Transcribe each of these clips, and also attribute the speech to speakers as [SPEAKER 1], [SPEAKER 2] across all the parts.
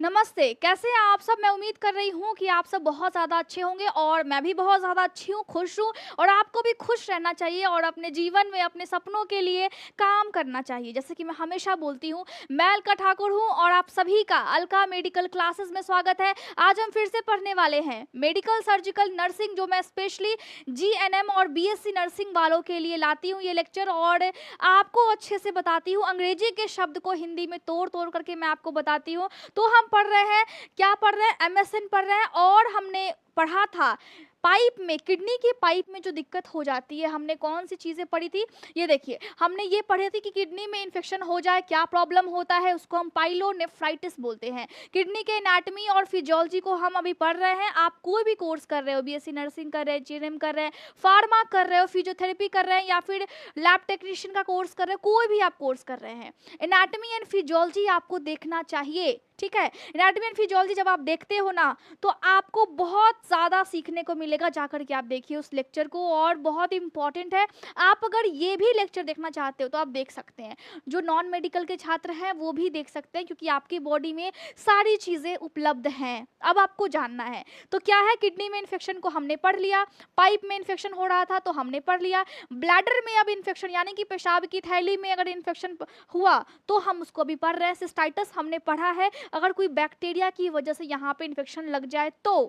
[SPEAKER 1] नमस्ते, कैसे हैं आप सब? मैं उम्मीद कर रही हूँ कि आप सब बहुत ज़्यादा अच्छे होंगे और मैं भी बहुत ज़्यादा अच्छी हूँ, खुश हूँ और आपको भी खुश रहना चाहिए और अपने जीवन में अपने सपनों के लिए काम करना चाहिए। जैसे कि मैं हमेशा बोलती हूँ, मैं अलका ठाकुर हूँ और आप सभी का अलका मेडिकल क्लासेस में स्वागत है। आज हम फिर से पढ़ने वाले हैं मेडिकल सर्जिकल नर्सिंग, जो मैं स्पेशली जीएनएम और बीएससी नर्सिंग वालों के लिए लाती हूँ ये लेक्चर और आपको अच्छे से बताती हूँ। अंग्रेजी के शब्द को हिंदी में तोड़-तोड़ करके मैं आपको बताती हूँ। तो हम पढ़ रहे हैं, क्या पढ़ रहे हैं? एमएसएन पढ़ रहे हैं और हमने पढ़ा था पाइप में, किडनी की पाइप में जो दिक्कत हो जाती है, हमने कौन सी चीज़ें पढ़ी थी? ये देखिए, हमने ये पढ़ी थी कि किडनी में इन्फेक्शन हो जाए, क्या प्रॉब्लम होता है, उसको हम पाइलोनेफ्राइटिस बोलते हैं। किडनी के एनाटॉमी और फिजियोलॉजी को हम अभी पढ़ रहे हैं। आप कोई भी कोर्स कर रहे हो, बीएससी नर्सिंग कर रहे हैं, जीएनएम कर रहे हैं, फार्मा कर रहे हो, फिजियोथेरेपी कर रहे हैं या फिर लैब टेक्नीशियन का कोर्स कर रहे हो, कोई भी आप कोर्स कर रहे हैं, एनाटॉमी एंड फिजियोलॉजी आपको देखना चाहिए, ठीक है? एनाटॉमी एंड फिजियोलॉजी जब आप देखते हो ना, तो आपको बहुत ज़्यादा सीखने को मिलेगा। जाकर के आप देखिए उस लेक्चर को और बहुत इंपॉर्टेंट है। आप अगर ये भी लेक्चर देखना चाहते हो तो आप देख सकते हैं। जो नॉन मेडिकल के छात्र हैं वो भी देख सकते हैं, क्योंकि आपकी बॉडी में सारी चीज़ें उपलब्ध हैं। अब आपको जानना है तो क्या है, किडनी में इन्फेक्शन को हमने पढ़ लिया, पाइप में इन्फेक्शन हो रहा था तो हमने पढ़ लिया, ब्लैडर में अब इन्फेक्शन यानी कि पेशाब की थैली में अगर इन्फेक्शन हुआ तो हम उसको भी पढ़ रहे हैं। सिस्टाइटिस हमने पढ़ा है, अगर कोई बैक्टीरिया की वजह से यहाँ पे इन्फेक्शन लग जाए तो।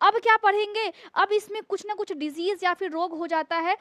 [SPEAKER 1] अब क्या पढ़ेंगे? अब इसमें कुछ ना कुछ डिजीज या फिर रोग हो जाता है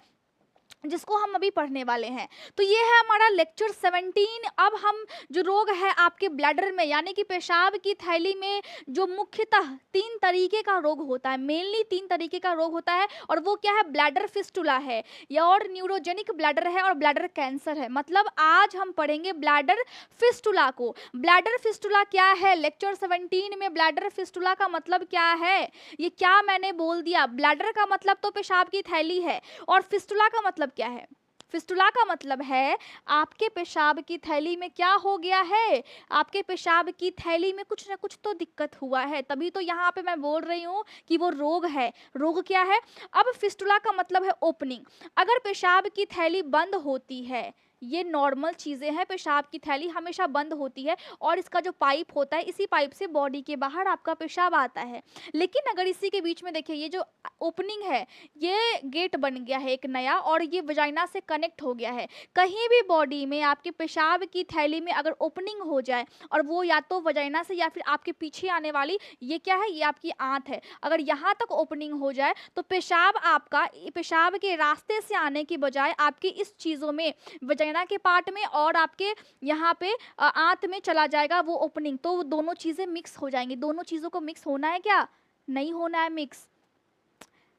[SPEAKER 1] जिसको हम अभी पढ़ने वाले हैं। तो ये है हमारा लेक्चर 17। अब हम जो रोग है आपके ब्लैडर में यानी कि पेशाब की थैली में, जो मुख्यतः 3 तरीके का रोग होता है, मेनली 3 तरीके का रोग होता है और वो क्या है? ब्लैडर फिस्टुला है या और न्यूरोजेनिक ब्लैडर है और ब्लैडर कैंसर है। मतलब आज हम पढ़ेंगे ब्लैडर फिस्टुला को। ब्लैडर फिस्टुला क्या है? लेक्चर 17 में ब्लैडर फिस्टुला का मतलब क्या है? ये क्या मैंने बोल दिया? ब्लैडर का मतलब तो पेशाब की थैली है और फिस्टुला का मतलब क्या है? फिस्टुला का मतलब है आपके पेशाब की थैली में क्या हो गया है? आपके पेशाब की थैली में कुछ ना कुछ तो दिक्कत हुआ है, तभी तो यहाँ पे मैं बोल रही हूँ कि वो रोग है। रोग क्या है? अब फिस्टुला का मतलब है ओपनिंग। अगर पेशाब की थैली बंद होती है, ये नॉर्मल चीज़ें हैं, पेशाब की थैली हमेशा बंद होती है और इसका जो पाइप होता है, इसी पाइप से बॉडी के बाहर आपका पेशाब आता है। लेकिन अगर इसी के बीच में देखिए, ये जो ओपनिंग है, ये गेट बन गया है एक नया और ये वजाइना से कनेक्ट हो गया है। कहीं भी बॉडी में आपके पेशाब की थैली में अगर ओपनिंग हो जाए और वो या तो वजाइना से या फिर आपके पीछे आने वाली, ये क्या है? ये आपकी आंत है। अगर यहाँ तक ओपनिंग हो जाए तो पेशाब आपका पेशाब के रास्ते से आने की बजाय आपकी इस चीज़ों में, वजाइना के पार्ट में और आपके यहाँ पे आंत में चला जाएगा वो ओपनिंग। तो वो दोनों चीज़ें मिक्स हो जाएंगी। दोनों चीज़ों को मिक्स होना है क्या? नहीं होना है मिक्स।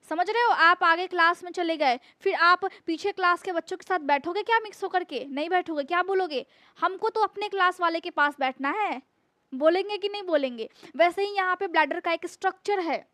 [SPEAKER 1] समझ रहे हो? आप आगे क्लास में चले गए, फिर आप पीछे क्लास के बच्चों के साथ बैठोगे क्या मिक्स होकर के? नहीं बैठोगे। क्या बोलोगे? हमको तो अपने क्लास वाले के पास बैठना है। बोलेंगे कि नहीं बोलेंगे? वैसे ही यहाँ पे ब्लैडर का एक स्ट्रक्चर है,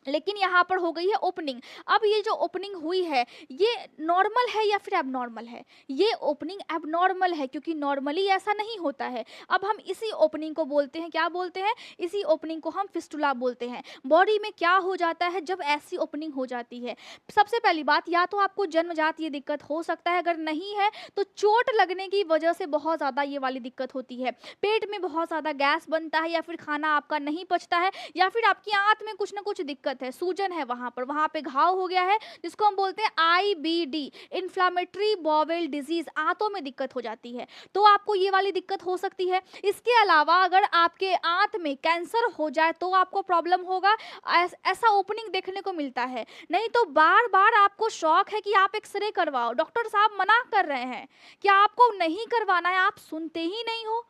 [SPEAKER 1] लेकिन यहाँ पर हो गई है ओपनिंग। अब ये जो ओपनिंग हुई है, ये नॉर्मल है या फिर एबनॉर्मल है? ये ओपनिंग एबनॉर्मल है, क्योंकि नॉर्मली ऐसा नहीं होता है। अब हम इसी ओपनिंग को बोलते हैं, क्या बोलते हैं? इसी ओपनिंग को हम फिस्टुला बोलते हैं। बॉडी में क्या हो जाता है जब ऐसी ओपनिंग हो जाती है? सबसे पहली बात, या तो आपको जन्मजात ये दिक्कत हो सकता है, अगर नहीं है तो चोट लगने की वजह से बहुत ज़्यादा ये वाली दिक्कत होती है। पेट में बहुत ज़्यादा गैस बनता है या फिर खाना आपका नहीं पचता है या फिर आपकी आंत में कुछ ना कुछ दिक्कत है, सूजन है, वहां पे घाव हो गया है, जिसको हम बोलते हैं आईबीडी, इन्फ्लामेटरी बॉवेल डिजीज। आंतों में दिक्कत हो जाती है तो आपको ये वाली दिक्कत हो सकती है। इसके अलावा अगर आपके आंत में कैंसर हो जाए तो आपको प्रॉब्लम होगा। ऐसा ओपनिंग देखने को मिलता है। नहीं तो बार बार आपको शौक है कि आप एक्सरे करवाओ, डॉक्टर साहब मना कर रहे हैं कि आपको नहीं करवाना है, आप सुनते ही नहीं हो।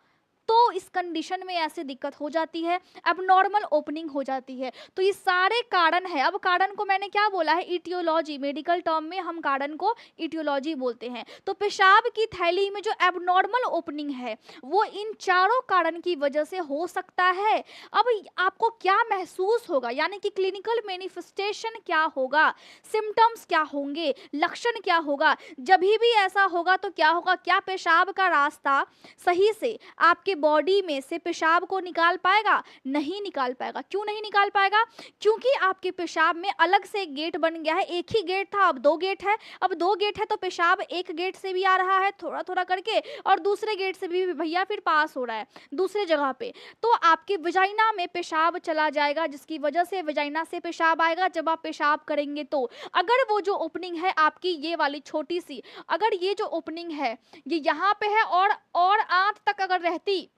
[SPEAKER 1] तो इस कंडीशन में ऐसे दिक्कत हो जाती है, एबनॉर्मल ओपनिंग हो जाती है। तो ये सारे कारण है। अब कारण को मैंने क्या बोला है? इटियोलॉजी। मेडिकल टर्म में हम कारण को इटियोलॉजी बोलते हैं। तो पेशाब की थैली में जो एबनॉर्मल ओपनिंग है वो इन चारों कारण की वजह से हो सकता है। अब आपको क्या महसूस होगा, यानी कि क्लिनिकल मैनिफेस्टेशन क्या होगा, सिम्टम्स क्या होंगे, लक्षण क्या होगा? जब भी ऐसा होगा तो क्या होगा? क्या पेशाब का रास्ता सही से आपके बॉडी में से पेशाब को निकाल पाएगा? नहीं निकाल पाएगा। क्यों नहीं निकाल पाएगा? क्योंकि आपके पेशाब में अलग से एक गेट बन गया है। एक ही गेट था, अब 2 गेट है। अब 2 गेट है तो पेशाब एक गेट से भी आ रहा है थोड़ा थोड़ा करके, और दूसरे गेट से भी भैया फिर पास हो रहा है दूसरे जगह पे। तो आपके वजाइना में पेशाब चला जाएगा, जिसकी वजह से वजाइना से पेशाब आएगा जब आप पेशाब करेंगे। तो अगर वो जो ओपनिंग है आपकी ये वाली छोटी सी, अगर ये जो ओपनिंग है ये यहाँ पे है और आंत तक अगर रहती,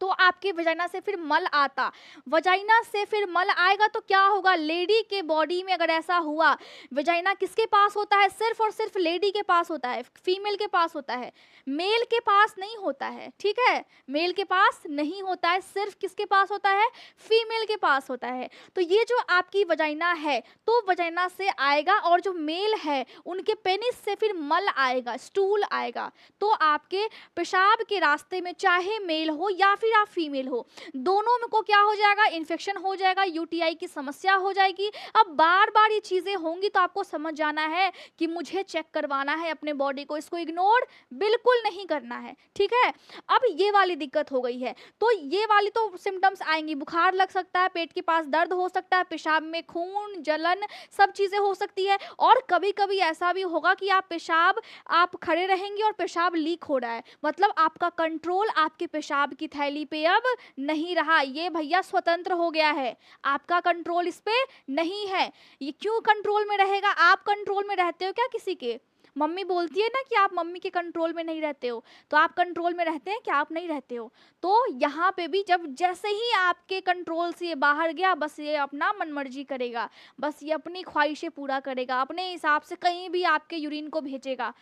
[SPEAKER 1] तो आपके वजाइना से फिर मल आता। वजाइना से फिर मल आएगा तो क्या होगा? लेडी के बॉडी में अगर ऐसा हुआ, वजाइना किसके पास होता है? सिर्फ और सिर्फ लेडी के पास होता है, फीमेल के पास होता है, मेल के पास नहीं होता है। ठीक है, मेल के पास नहीं होता है, सिर्फ किसके पास होता है? फीमेल के पास होता है। तो ये जो आपकी वजाइना है तो वजाइना से आएगा, और जो मेल है उनके पेनिस से फिर मल आएगा, स्टूल आएगा। तो आपके पेशाब के रास्ते में चाहे मेल हो या फिर आप फीमेल हो, दोनों में को क्या हो जाएगा? इन्फेक्शन हो जाएगा, यूटीआई की समस्या हो जाएगी। अब बार बार ये चीजें होंगी तो आपको समझ जाना है कि मुझे चेक करवाना है अपने बॉडी को, इसको इग्नोर बिल्कुल नहीं करना है। ठीक है, अब ये वाली दिक्कत हो गई है, तो ये वाली तो सिम्टम्स आएंगी, बुखार लग सकता है, पेट के पास दर्द हो सकता है, पेशाब में खून, जलन, सब चीजें हो सकती है। और कभी कभी ऐसा भी होगा कि आप खड़े रहेंगे और पेशाब लीक हो रहा है, मतलब आपका कंट्रोल आपके पेशाब की थैली पे अब नहीं रहा, ये भैया स्वतंत्र हो गया है, आपका कंट्रोल इस पे नहीं है। ये क्यों कंट्रोल में रहेगा? आप कंट्रोल में रहते हो क्या किसी के? मम्मी बोलती है ना कि आप मम्मी के कंट्रोल में नहीं रहते हो, तो आप कंट्रोल में रहते हैं क्या? आप नहीं रहते हो। तो यहाँ पे भी जब जैसे ही आपके कंट्रोल से ये बाहर गया, बस ये अपना मनमर्जी करेगा, बस ये अपनी ख्वाहिशें पूरा करेगा, अपने हिसाब से कहीं भी आपके यूरिन को भेजेगा।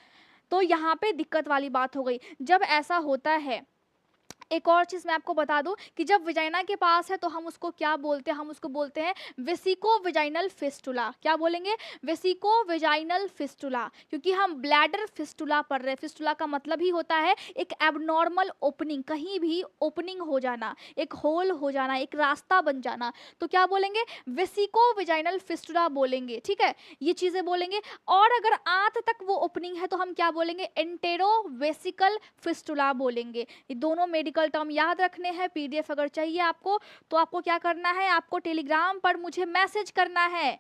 [SPEAKER 1] तो यहाँ पे दिक्कत वाली बात हो गई। जब ऐसा होता है, एक और चीज़ मैं आपको बता दूं कि जब विजाइना के पास है तो हम उसको क्या बोलते हैं? हम उसको बोलते हैं वेसिको विजाइनल फिस्टुला। क्या बोलेंगे? वेसिको विजाइनल फिस्टुला, क्योंकि हम ब्लैडर फिस्टुला पढ़ रहे हैं। फिस्टुला का मतलब ही होता है एक एबनॉर्मल ओपनिंग, कहीं भी ओपनिंग हो जाना, एक होल हो जाना, एक रास्ता बन जाना। तो क्या बोलेंगे? वेसिको विजाइनल फिस्टुला बोलेंगे। ठीक है, ये चीज़ें बोलेंगे। और अगर आंत तक वो ओपनिंग है तो हम क्या बोलेंगे? एंटेरो वेसिकल फिस्टुला बोलेंगे। ये दोनों मेडिकल टर्म याद रखने हैं। पीडीएफ अगर चाहिए आपको तो आपको क्या करना है? आपको टेलीग्राम पर मुझे मैसेज करना है।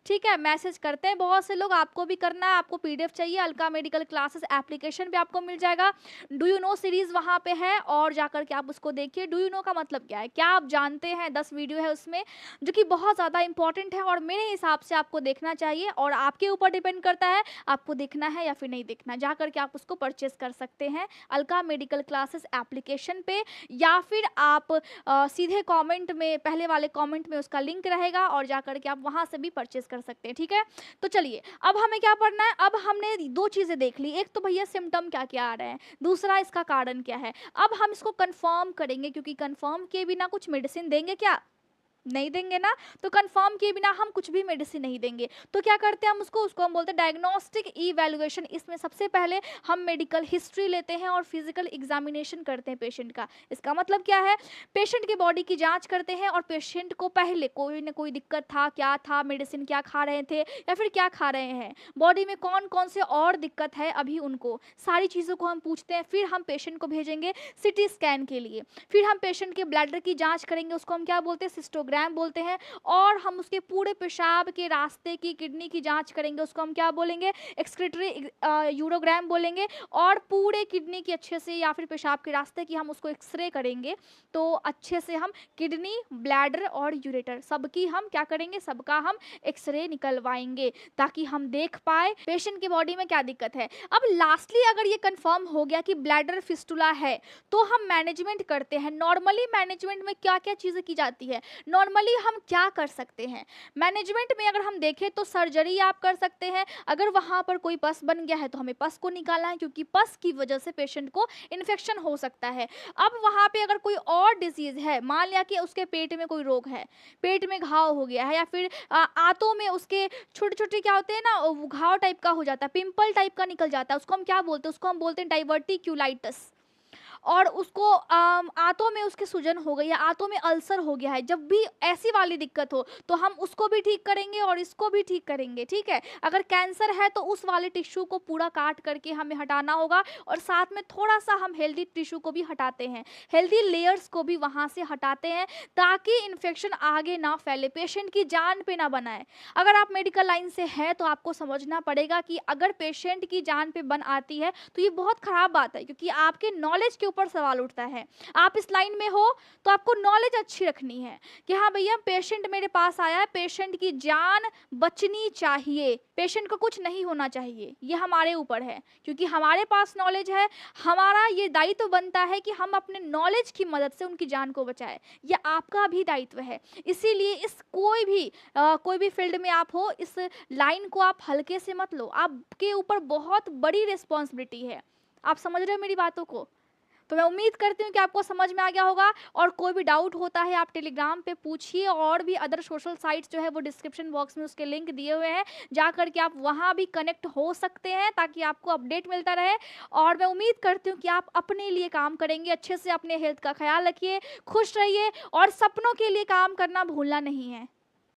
[SPEAKER 1] ठीक है, मैसेज करते हैं बहुत से लोग, आपको भी करना है। आपको पीडीएफ चाहिए, अलका मेडिकल क्लासेस एप्लीकेशन पे आपको मिल जाएगा। डू यू नो सीरीज वहाँ पे है, और जाकर के आप उसको देखिए। डू यू नो का मतलब क्या है? क्या आप जानते हैं? 10 वीडियो है उसमें, जो कि बहुत ज़्यादा इंपॉर्टेंट है और मेरे हिसाब से आपको देखना चाहिए, और आपके ऊपर डिपेंड करता है आपको देखना है या फिर नहीं देखना। जा करके आप उसको परचेज कर सकते हैं अलका मेडिकल क्लासेस एप्लीकेशन पे, या फिर आप सीधे कॉमेंट में, पहले वाले कॉमेंट में उसका लिंक रहेगा, और जा करके आप वहाँ से भी परचेज कर सकते हैं। ठीक है, तो चलिए अब हमें क्या पढ़ना है? अब हमने 2 चीजें देख ली, एक तो भैया सिम्टम क्या क्या आ रहे हैं, दूसरा इसका कारण क्या है। अब हम इसको कंफर्म करेंगे, क्योंकि कंफर्म किए बिना कुछ मेडिसिन देंगे क्या? नहीं देंगे ना। तो कंफर्म किए बिना हम कुछ भी मेडिसिन नहीं देंगे। तो क्या करते हैं हम उसको हम बोलते हैं डायग्नोस्टिक इवैल्यूएशन। इसमें सबसे पहले हम मेडिकल हिस्ट्री लेते हैं और फिजिकल एग्जामिनेशन करते हैं पेशेंट का। इसका मतलब क्या है? पेशेंट की बॉडी की जांच करते हैं और पेशेंट को पहले कोई ना कोई दिक्कत था, क्या था, मेडिसिन क्या खा रहे थे या फिर क्या खा रहे हैं, बॉडी में कौन कौन से और दिक्कत है अभी, उनको सारी चीज़ों को हम पूछते हैं। फिर हम पेशेंट को भेजेंगे सिटी स्कैन के लिए। फिर हम पेशेंट के ब्लैडर की जाँच करेंगे, उसको हम क्या बोलते हैं? सिस्टोग्राम बोलते हैं। और हम उसके पूरे पेशाब के रास्ते की, किडनी की जांच करेंगे, उसको हम क्या बोलेंगे? एक्सक्रीटरी यूरोग्राम बोलेंगे। और पूरे किडनी की अच्छे से, या फिर पेशाब के रास्ते की हम उसको एक्सरे करेंगे, तो अच्छे से हम किडनी, ब्लैडर और यूरेटर सबकी हम क्या करेंगे? सबका हम एक्सरे निकलवाएंगे, ताकि हम देख पाए पेशेंट की बॉडी में क्या दिक्कत है। अब लास्टली अगर ये कंफर्म हो गया कि ब्लैडर फिस्टुला है, तो हम मैनेजमेंट करते हैं। नॉर्मली मैनेजमेंट में क्या क्या चीज़ें की जाती है? नॉर्मली हम क्या कर सकते हैं मैनेजमेंट में? अगर हम देखें तो सर्जरी आप कर सकते हैं। अगर वहाँ पर कोई पस बन गया है तो हमें पस को निकालना है, क्योंकि पस की वजह से पेशेंट को इन्फेक्शन हो सकता है। अब वहाँ पे अगर कोई और डिजीज़ है, मान लिया कि उसके पेट में कोई रोग है, पेट में घाव हो गया है, या फिर आंतों में उसके छोटे छोटे क्या होते हैं ना, वो घाव टाइप का हो जाता है, पिंपल टाइप का निकल जाता है, उसको हम क्या बोलते हैं? उसको हम बोलते हैं डाइवर्टिक्यूलाइटिस। और उसको आंतों में उसके सूजन हो गई है, आंतों में अल्सर हो गया है, जब भी ऐसी वाली दिक्कत हो तो हम उसको भी ठीक करेंगे और इसको भी ठीक करेंगे, ठीक है। अगर कैंसर है तो उस वाले टिश्यू को पूरा काट करके हमें हटाना होगा और साथ में थोड़ा सा हम हेल्दी टिश्यू को भी हटाते हैं, हेल्दी लेयर्स को भी वहाँ से हटाते हैं, ताकि इन्फेक्शन आगे ना फैले, पेशेंट की जान पे ना बनाए। अगर आप मेडिकल लाइन से हैं तो आपको समझना पड़ेगा कि अगर पेशेंट की जान पे बन आती है तो ये बहुत खराब बात है, क्योंकि आपके नॉलेज के ऊपर सवाल उठता है। आप इस लाइन में हो तो आपको नॉलेज अच्छी रखनी है कि हाँ भैया, पेशेंट मेरे पास आया है, पेशेंट की जान बचनी चाहिए, पेशेंट को कुछ नहीं होना चाहिए, ये हमारे ऊपर है, क्योंकि हमारे पास नॉलेज है। हमारा ये दायित्व बनता है कि हम अपने नॉलेज की मदद से उनकी जान को बचाएं, ये आपका भी दायित्व है। इसीलिए इस कोई भी फील्ड में आप हो, इस लाइन को आप हल्के से मत लो, आपके ऊपर बहुत बड़ी रिस्पॉन्सिबिलिटी है। आप समझ रहे हो मेरी बातों को? तो मैं उम्मीद करती हूँ कि आपको समझ में आ गया होगा, और कोई भी डाउट होता है आप टेलीग्राम पे पूछिए, और भी अदर सोशल साइट्स जो है वो डिस्क्रिप्शन बॉक्स में उसके लिंक दिए हुए हैं, जा करके आप वहाँ भी कनेक्ट हो सकते हैं, ताकि आपको अपडेट मिलता रहे। और मैं उम्मीद करती हूँ कि आप अपने लिए काम करेंगे, अच्छे से अपने हेल्थ का ख्याल रखिए, खुश रहिए और सपनों के लिए काम करना भूलना नहीं है।